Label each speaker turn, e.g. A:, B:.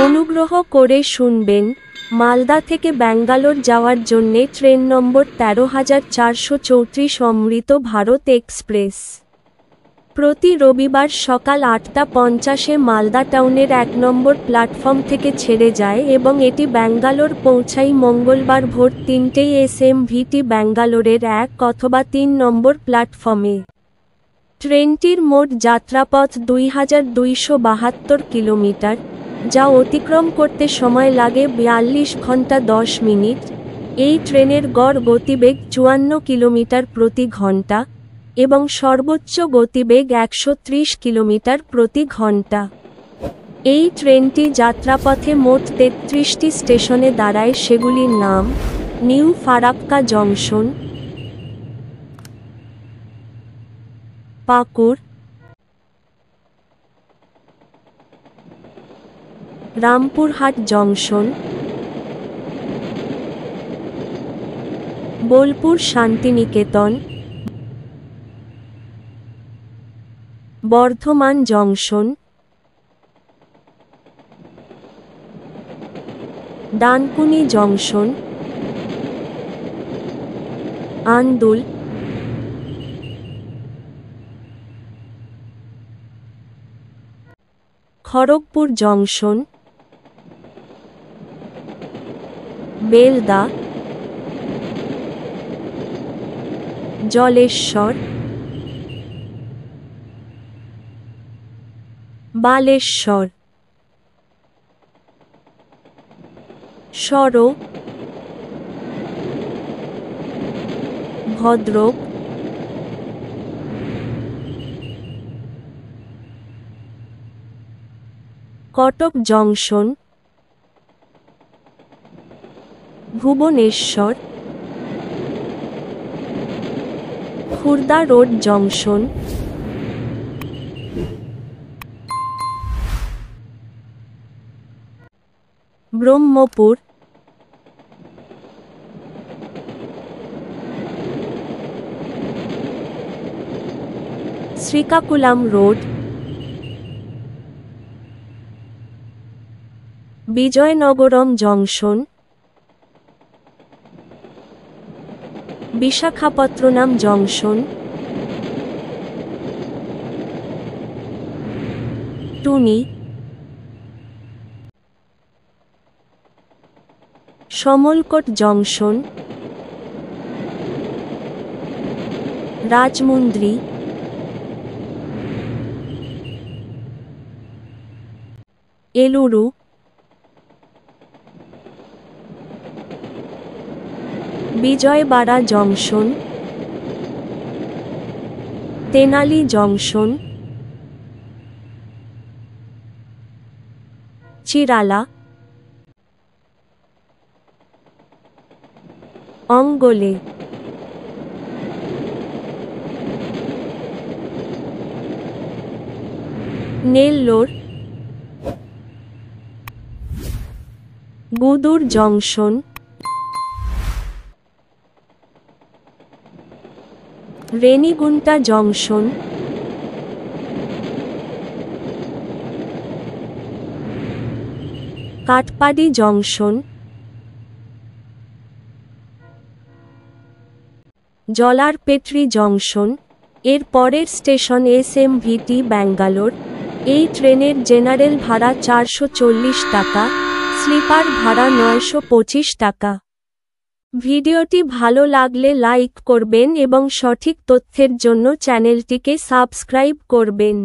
A: অনুগ্রহ করে শুনবেন, মালদা থেকে ব্যাঙ্গালোর যাওয়ার জন্যে ট্রেন নম্বর ১৩,৪৩৪ অমৃত ভারত এক্সপ্রেস। প্রতি রবিবার সকাল ৮:৫০-এ মালদা টাউনের ১ নম্বর প্ল্যাটফর্ম থেকে ছেড়ে যায় এবং এটি ব্যাঙ্গালোর পৌঁছায় মঙ্গলবার ভোর ৩টে SMVT ব্যাঙ্গালোরের ১ অথবা ৩ নম্বর প্ল্যাটফর্মে। ট্রেনটির মোট যাত্রাপথ ২,২৭২ কিলোমিটার, যা অতিক্রম করতে সময় লাগে ৪২ ঘন্টা ১০ মিনিট। এই ট্রেনের গড় গতিবেগ ৫৪ কিলোমিটার প্রতি ঘন্টা এবং সর্বোচ্চ গতিবেগ ১৩০ কিলোমিটার প্রতি ঘন্টা। এই ট্রেনটি যাত্রাপথে মোট ৩৩টি স্টেশনে দাঁড়ায়, সেগুলির নাম: new Farakka junction, Pakur, Rampurhat junction, Bolpur Shantiniketan, Bardhaman junction, Dankuni junction, Andul, Kharagpur junction, Belda, Jaleswar, Baleshwar, Soro, Bhadrak, Cuttack junction, Bhubaneswar, Khurda road junction, Brahmapur, Srikakulam road, Vizianagaram junction, Visakhapatnam junction, Tuni, Samalkot junction, Rajahmundry, Eluru, Vijayawada junction, Tenali junction, Chirala, Ongole, Nellore, Gudur junction, Renigunta junction, Katpadi junction, Jolarpettai junction. এর পরের স্টেশন SMVT ব্যাঙ্গালোর। এই ট্রেনের জেনারেল ভাড়া 440 টাকা, স্লিপার ভাড়া 925 টাকা। ভিডিওটি ভালো লাগলে লাইক করবেন এবং সঠিক তথ্যের জন্য চ্যানেলটিকে সাবস্ক্রাইব করবেন।